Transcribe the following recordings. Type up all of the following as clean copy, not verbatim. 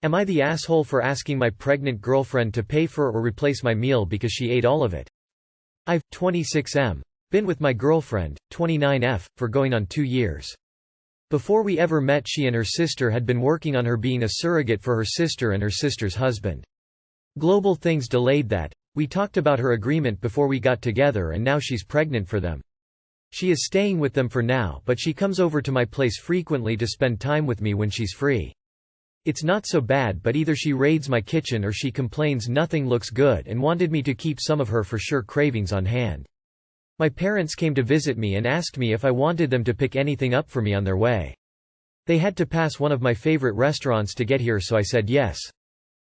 Am I the asshole for asking my pregnant girlfriend to pay for or replace my meal because she ate all of it? I've 26M. Been with my girlfriend, 29F, for going on 2 years. Before we ever met, she and her sister had been working on her being a surrogate for her sister and her sister's husband. Global things delayed that. We talked about her agreement before we got together, and now she's pregnant for them. She is staying with them for now, but she comes over to my place frequently to spend time with me when she's free. It's not so bad, but either she raids my kitchen or she complains nothing looks good and wanted me to keep some of her for sure cravings on hand. My parents came to visit me and asked me if I wanted them to pick anything up for me on their way. They had to pass one of my favorite restaurants to get here, so I said yes.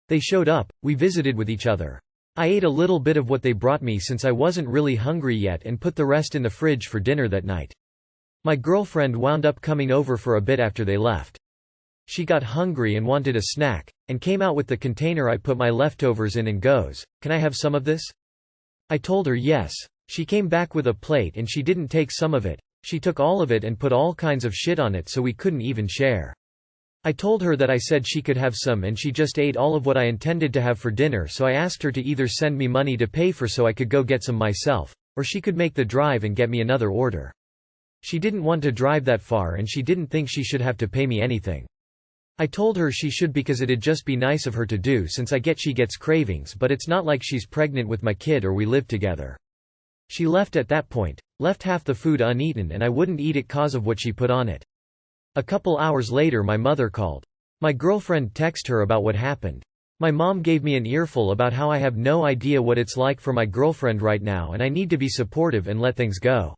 They showed up, we visited with each other. I ate a little bit of what they brought me since I wasn't really hungry yet and put the rest in the fridge for dinner that night. My girlfriend wound up coming over for a bit after they left. She got hungry and wanted a snack, and came out with the container I put my leftovers in and goes, "Can I have some of this?" I told her yes. She came back with a plate and she didn't take some of it. She took all of it and put all kinds of shit on it, so we couldn't even share. I told her that I said she could have some and she just ate all of what I intended to have for dinner, so I asked her to either send me money to pay for so I could go get some myself, or she could make the drive and get me another order. She didn't want to drive that far and she didn't think she should have to pay me anything. I told her she should because it'd just be nice of her to do since I get she gets cravings, but it's not like she's pregnant with my kid or we live together. She left at that point, left half the food uneaten, and I wouldn't eat it cause of what she put on it. A couple hours later my mother called. My girlfriend texted her about what happened. My mom gave me an earful about how I have no idea what it's like for my girlfriend right now and I need to be supportive and let things go.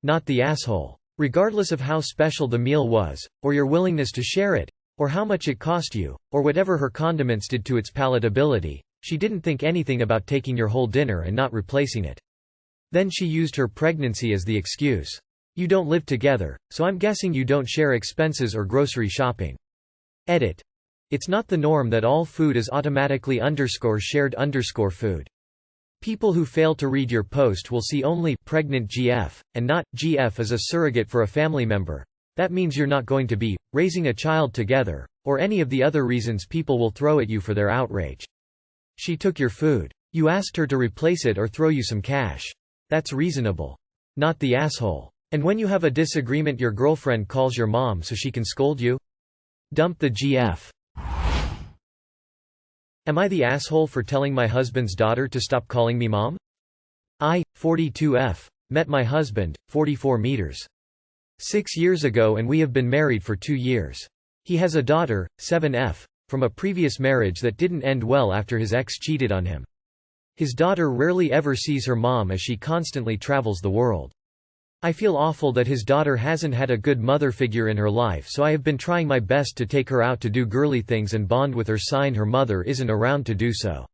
Not the asshole. Regardless of how special the meal was, or your willingness to share it, or how much it cost you, or whatever her condiments did to its palatability, she didn't think anything about taking your whole dinner and not replacing it. Then she used her pregnancy as the excuse. You don't live together, so I'm guessing you don't share expenses or grocery shopping. Edit. It's not the norm that all food is automatically _shared food. People who fail to read your post will see only pregnant GF, and not GF as a surrogate for a family member. That means you're not going to be raising a child together, or any of the other reasons people will throw at you for their outrage. She took your food. You asked her to replace it or throw you some cash. That's reasonable. Not the asshole. And when you have a disagreement, your girlfriend calls your mom so she can scold you? Dump the GF. Am I the asshole for telling my husband's daughter to stop calling me mom? I, 42F, met my husband, 44 meters. 6 years ago and we have been married for 2 years. He has a daughter, 7F, from a previous marriage that didn't end well after his ex cheated on him. His daughter rarely ever sees her mom as she constantly travels the world. I feel awful that his daughter hasn't had a good mother figure in her life, so I have been trying my best to take her out to do girly things and bond with her. Her mother isn't around to do so.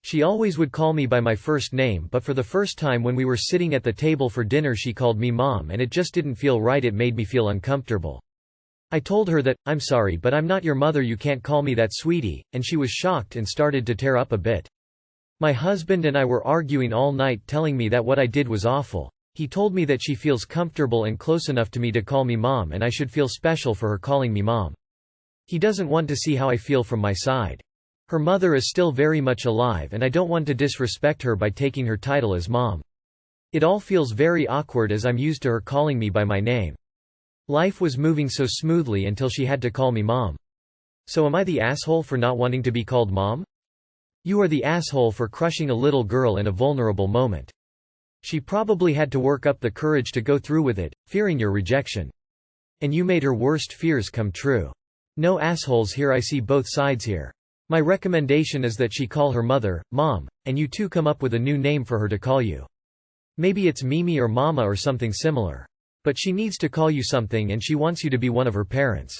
She always would call me by my first name, but for the first time when we were sitting at the table for dinner she called me mom and it just didn't feel right. It made me feel uncomfortable. I told her that, "I'm sorry, but I'm not your mother, you can't call me that, sweetie," and she was shocked and started to tear up a bit. My husband and I were arguing all night, telling me that what I did was awful. He told me that she feels comfortable and close enough to me to call me mom and I should feel special for her calling me mom. He doesn't want to see how I feel from my side. Her mother is still very much alive and I don't want to disrespect her by taking her title as mom. It all feels very awkward as I'm used to her calling me by my name. Life was moving so smoothly until she had to call me mom. So am I the asshole for not wanting to be called mom? You are the asshole for crushing a little girl in a vulnerable moment. She probably had to work up the courage to go through with it, fearing your rejection. And you made her worst fears come true. No assholes here, I see both sides here. My recommendation is that she call her mother, mom, and you two come up with a new name for her to call you. Maybe it's Mimi or Mama or something similar. But she needs to call you something and she wants you to be one of her parents.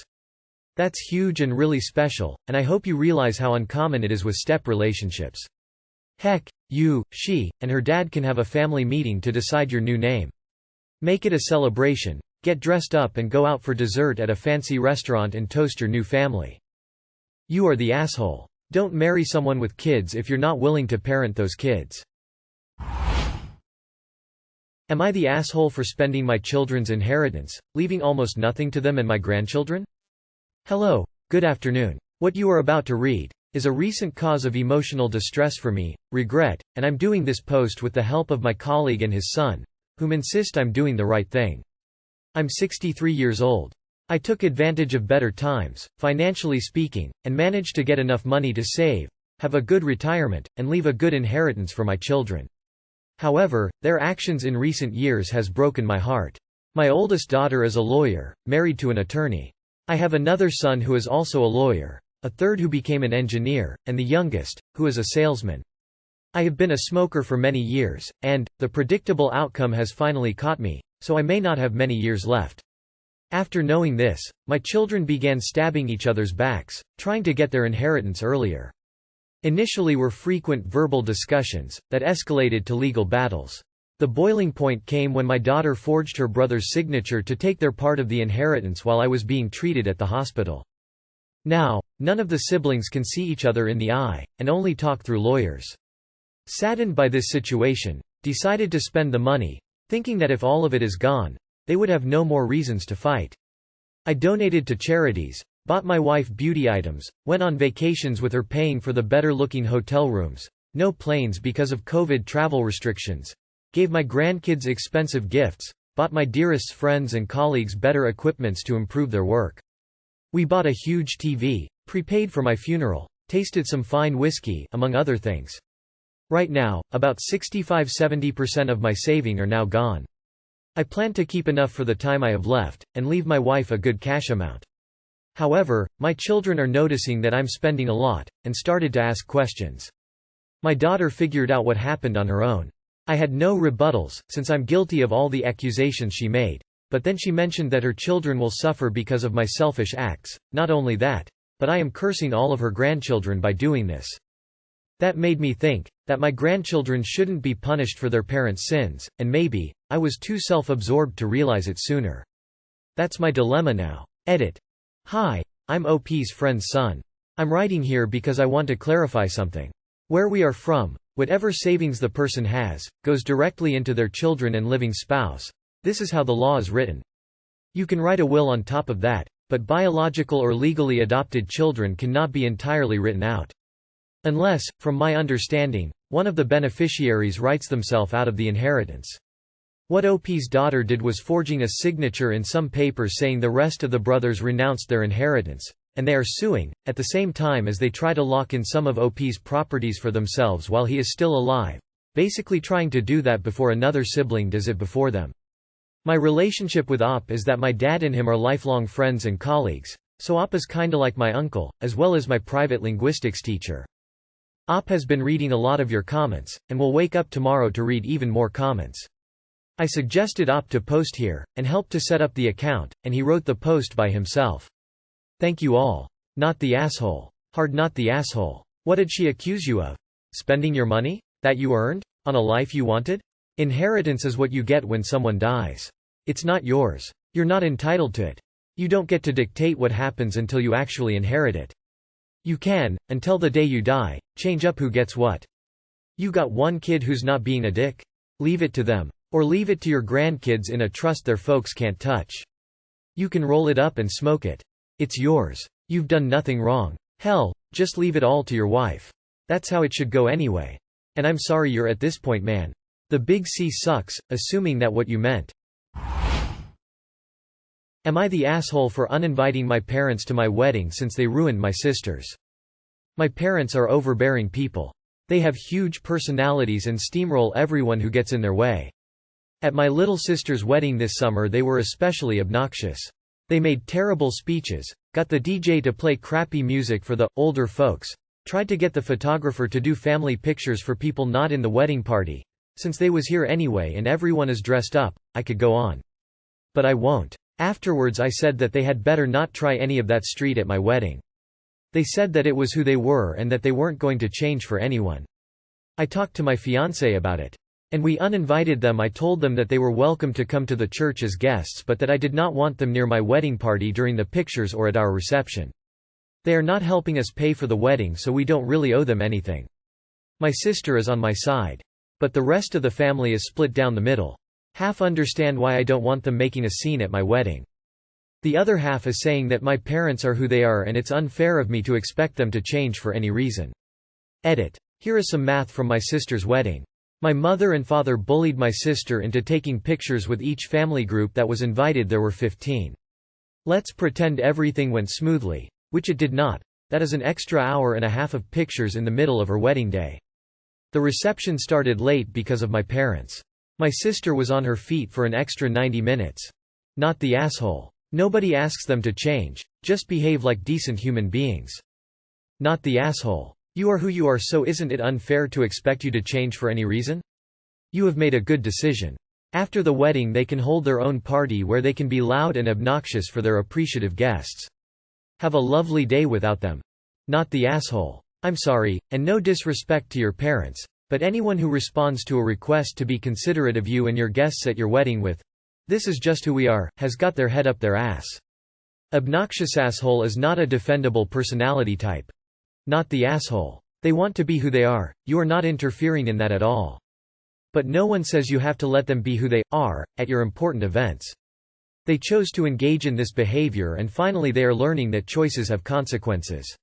That's huge and really special, and I hope you realize how uncommon it is with step relationships. Heck, you, she, and her dad can have a family meeting to decide your new name. Make it a celebration, get dressed up and go out for dessert at a fancy restaurant and toast your new family. You are the asshole. Don't marry someone with kids if you're not willing to parent those kids. Am I the asshole for spending my children's inheritance, leaving almost nothing to them and my grandchildren? Hello, good afternoon. What you are about to read is a recent cause of emotional distress for me, regret, and I'm doing this post with the help of my colleague and his son, whom insist I'm doing the right thing. I'm 63 years old. I took advantage of better times, financially speaking, and managed to get enough money to save, have a good retirement, and leave a good inheritance for my children. However, their actions in recent years has broken my heart. My oldest daughter is a lawyer, married to an attorney. I have another son who is also a lawyer, a third who became an engineer, and the youngest, who is a salesman. I have been a smoker for many years, and the predictable outcome has finally caught me, so I may not have many years left. After knowing this, my children began stabbing each other's backs, trying to get their inheritance earlier. Initially were frequent verbal discussions, that escalated to legal battles. The boiling point came when my daughter forged her brother's signature to take their part of the inheritance while I was being treated at the hospital. Now, none of the siblings can see each other in the eye, and only talk through lawyers. Saddened by this situation, decided to spend the money, thinking that if all of it is gone, they would have no more reasons to fight. I donated to charities, bought my wife beauty items, went on vacations with her paying for the better-looking hotel rooms, no planes because of COVID travel restrictions, gave my grandkids expensive gifts, bought my dearest friends and colleagues better equipments to improve their work. We bought a huge TV, prepaid for my funeral, tasted some fine whiskey, among other things. Right now, about 65–70% of my saving are now gone. I plan to keep enough for the time I have left, and leave my wife a good cash amount. However, my children are noticing that I'm spending a lot, and started to ask questions. My daughter figured out what happened on her own. I had no rebuttals, since I'm guilty of all the accusations she made. But then she mentioned that her children will suffer because of my selfish acts. Not only that, but I am cursing all of her grandchildren by doing this. That made me think that my grandchildren shouldn't be punished for their parents' sins, and maybe I was too self-absorbed to realize it sooner. That's my dilemma now. Edit. Hi, I'm OP's friend's son. I'm writing here because I want to clarify something. Where we are from, whatever savings the person has, goes directly into their children and living spouse. This is how the law is written. You can write a will on top of that, but biological or legally adopted children cannot be entirely written out. Unless, from my understanding, one of the beneficiaries writes themselves out of the inheritance. What OP's daughter did was forging a signature in some papers saying the rest of the brothers renounced their inheritance, and they are suing, at the same time as they try to lock in some of OP's properties for themselves while he is still alive, basically trying to do that before another sibling does it before them. My relationship with OP is that my dad and him are lifelong friends and colleagues, so OP is kinda like my uncle, as well as my private linguistics teacher. OP has been reading a lot of your comments, and will wake up tomorrow to read even more comments. I suggested OP to post here, and helped to set up the account, and he wrote the post by himself. Thank you all. Not the asshole. Hard not the asshole. What did she accuse you of? Spending your money? That you earned? On a life you wanted? Inheritance is what you get when someone dies. It's not yours. You're not entitled to it. You don't get to dictate what happens until you actually inherit it. You can, until the day you die, change up who gets what. You got one kid who's not being a dick? Leave it to them. Or leave it to your grandkids in a trust their folks can't touch. You can roll it up and smoke it. It's yours. You've done nothing wrong. Hell, just leave it all to your wife. That's how it should go anyway. And I'm sorry you're at this point, man. The big C sucks, assuming that what you meant. Am I the asshole for uninviting my parents to my wedding since they ruined my sister's? My parents are overbearing people. They have huge personalities and steamroll everyone who gets in their way. At my little sister's wedding this summer they were especially obnoxious. They made terrible speeches, got the DJ to play crappy music for the older folks, tried to get the photographer to do family pictures for people not in the wedding party. Since they was here anyway and everyone is dressed up, I could go on. But I won't. Afterwards I said that they had better not try any of that street at my wedding. They said that it was who they were and that they weren't going to change for anyone. I talked to my fiancé about it. And we uninvited them. I told them that they were welcome to come to the church as guests but that I did not want them near my wedding party during the pictures or at our reception. They are not helping us pay for the wedding so we don't really owe them anything. My sister is on my side. But the rest of the family is split down the middle. Half understand why I don't want them making a scene at my wedding. The other half is saying that my parents are who they are and it's unfair of me to expect them to change for any reason. Edit. Here is some math from my sister's wedding. My mother and father bullied my sister into taking pictures with each family group that was invited. There were 15. Let's pretend everything went smoothly, which it did not. That is an extra hour and a half of pictures in the middle of her wedding day. The reception started late because of my parents. My sister was on her feet for an extra 90 minutes. Not the asshole. Nobody asks them to change, just behave like decent human beings. Not the asshole. You are who you are, so isn't it unfair to expect you to change for any reason? You have made a good decision. After the wedding they can hold their own party where they can be loud and obnoxious for their appreciative guests. Have a lovely day without them. Not the asshole. I'm sorry, and no disrespect to your parents, but anyone who responds to a request to be considerate of you and your guests at your wedding with, "This is just who we are," has got their head up their ass. Obnoxious asshole is not a defendable personality type. Not the asshole. They want to be who they are, you are not interfering in that at all. But no one says you have to let them be who they are at your important events. They chose to engage in this behavior and finally they are learning that choices have consequences.